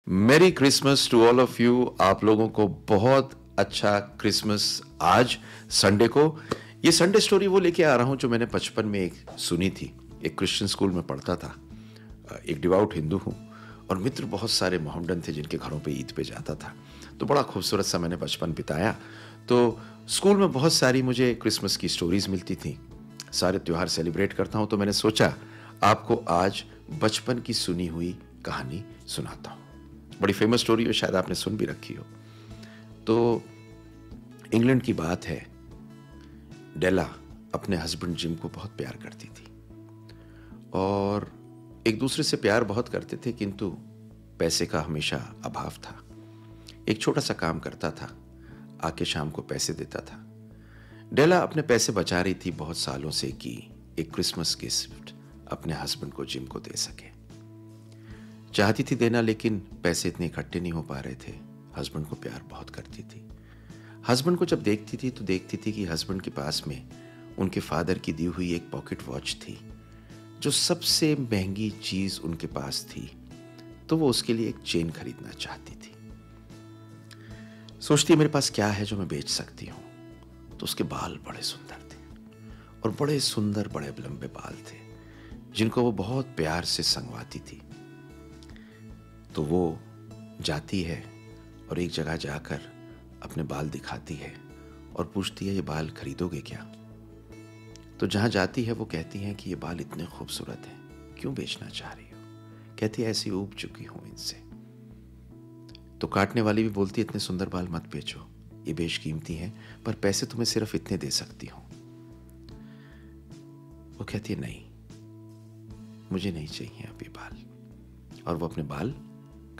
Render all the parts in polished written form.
मेरी Christmas to all of you. आप लोगों को बहुत अच्छा क्रिसमस आज संडे को। ये संडे स्टोरी वो लेके आ रहा हूं जो मैंने बचपन में एक सुनी थी। एक क्रिश्चियन स्कूल में पढ़ता था। एक डिवाउट हिंदू हूं और मित्र बहुत सारे मोहम्मडन थे जिनके घरों पे ईद पे जाता था। तो बड़ा खूबसूरत सा मैंने बचपन बिताया। तो स्कूल में बहुत सारी मुझे क्रिसमस की स्टोरीज मिलती थी। सारे त्यौहार सेलिब्रेट करता हूं, तो मैंने सोचा आपको आज बचपन की सुनी हुई कहानी सुनाता हूं। बड़ी फेमस स्टोरी है, शायद आपने सुन भी रखी हो। तो इंग्लैंड की बात है। डेला अपने हस्बैंड जिम को बहुत प्यार करती थी और एक दूसरे से प्यार बहुत करते थे, किंतु पैसे का हमेशा अभाव था। एक छोटा सा काम करता था, आके शाम को पैसे देता था। डेला अपने पैसे बचा रही थी बहुत सालों से कि एक क्रिसमस गिफ्ट अपने हस्बैंड को जिम को दे सके। चाहती थी देना, लेकिन पैसे इतने इकट्ठे नहीं हो पा रहे थे। हस्बैंड को प्यार बहुत करती थी। हस्बैंड को जब देखती थी तो देखती थी कि हस्बैंड के पास में उनके फादर की दी हुई एक पॉकेट वॉच थी, जो सबसे महंगी चीज उनके पास थी। तो वो उसके लिए एक चेन खरीदना चाहती थी। सोचती है मेरे पास क्या है जो मैं बेच सकती हूं। तो उसके बाल बड़े सुंदर थे और बड़े सुंदर बड़े लंबे बाल थे जिनको वो बहुत प्यार से संगवाती थी। तो वो जाती है और एक जगह जाकर अपने बाल दिखाती है और पूछती है ये बाल खरीदोगे क्या। तो जहां जाती है वो कहती है कि ये बाल इतने खूबसूरत हैं, क्यों बेचना चाह रही हो। कहती है ऐसी ऊब चुकी हूं इनसे। तो काटने वाली भी बोलती है इतने सुंदर बाल मत बेचो, ये बेशकीमती हैं, पर पैसे तुम्हें सिर्फ इतने दे सकती हूं। वो कहती है नहीं, मुझे नहीं चाहिए अब ये बाल। और वो अपने बाल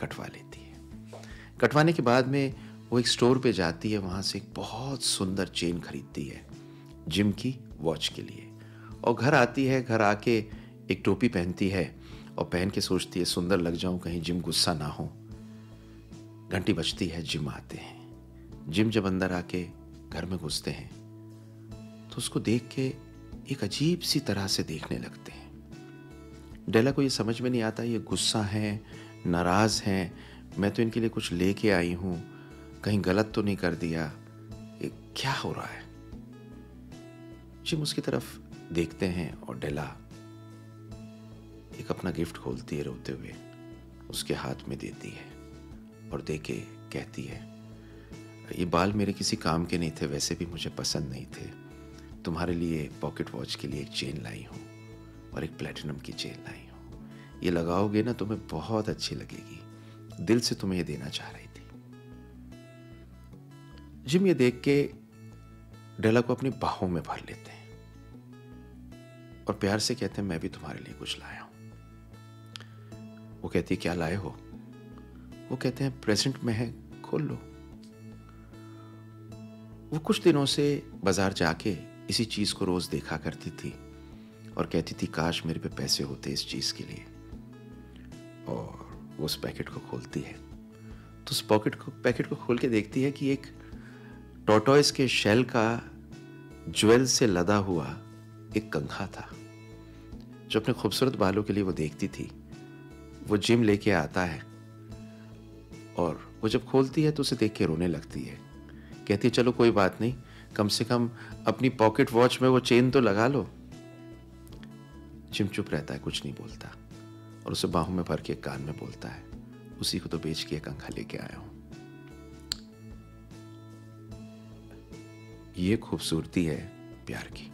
कटवा लेती है। कटवाने के बाद में वो एक स्टोर पे जाती है, वहां से एक बहुत सुंदर चेन खरीदती है जिम की वॉच के लिए। और घर आती है, घर आके एक टोपी पहनती है और पहन के सोचती है सुंदर लग जाऊं, कहीं जिम गुस्सा ना हो। घंटी बजती है, जिम आते हैं। जिम जब अंदर आके घर में घुसते हैं तो उसको देख के एक अजीब सी तरह से देखने लगते हैं। डेला को ये समझ में नहीं आता ये गुस्सा है, नाराज हैं, मैं तो इनके लिए कुछ लेके आई हूं, कहीं गलत तो नहीं कर दिया, ये क्या हो रहा है। जिम उसकी तरफ देखते हैं और डेला एक अपना गिफ्ट खोलती है रोते हुए, उसके हाथ में देती है और देके कहती है ये बाल मेरे किसी काम के नहीं थे, वैसे भी मुझे पसंद नहीं थे। तुम्हारे लिए पॉकेट वॉच के लिए एक चेन लाई हूं और एक प्लेटिनम की चेन लाई हूं। ये लगाओगे ना तुम्हें बहुत अच्छी लगेगी, दिल से तुम्हें ये देना चाह रही थी। जिम ये देख के डेला को अपनी बाहों में भर लेते हैं और प्यार से कहते हैं मैं भी तुम्हारे लिए कुछ लाया हूं। वो कहती है क्या लाए हो। वो कहते हैं प्रेजेंट में है, खोल लो। वो कुछ दिनों से बाजार जाके इसी चीज को रोज देखा करती थी और कहती थी काश मेरे पे पैसे होते इस चीज के लिए। और वो उस पैकेट को खोलती है तो उस पैकेट को खोल के देखती है कि एक टॉर्टोइस के शेल का ज्वेल से लदा हुआ एक कंघा था जो अपने खूबसूरत बालों के लिए वो देखती थी। वो जिम लेके आता है और वो जब खोलती है तो उसे देख के रोने लगती है। कहती है चलो कोई बात नहीं, कम से कम अपनी पॉकेट वॉच में वो चेन तो लगा लो। जिम चुप रहता है, कुछ नहीं बोलता और उसे बाहों में भर के कान में बोलता है उसी को तो बेच के कंघा लेके आया हूं। ये खूबसूरती है प्यार की।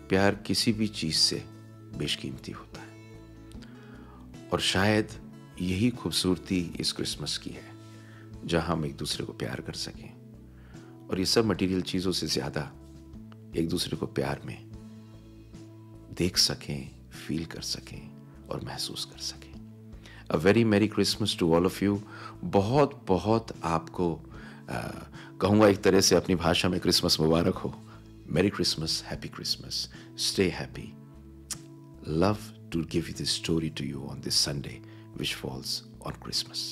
प्यार किसी भी चीज से बेशकीमती होता है और शायद यही खूबसूरती इस क्रिसमस की है, जहां हम एक दूसरे को प्यार कर सकें और ये सब मटेरियल चीजों से ज्यादा एक दूसरे को प्यार में देख सकें, फील कर सकें और महसूस कर सकें। A very merry Christmas to all of you. बहुत बहुत आपको कहूँगा एक तरह से अपनी भाषा में क्रिसमस मुबारक हो। Merry Christmas, happy Christmas, stay happy. Love to give this story to you on this Sunday which falls on Christmas.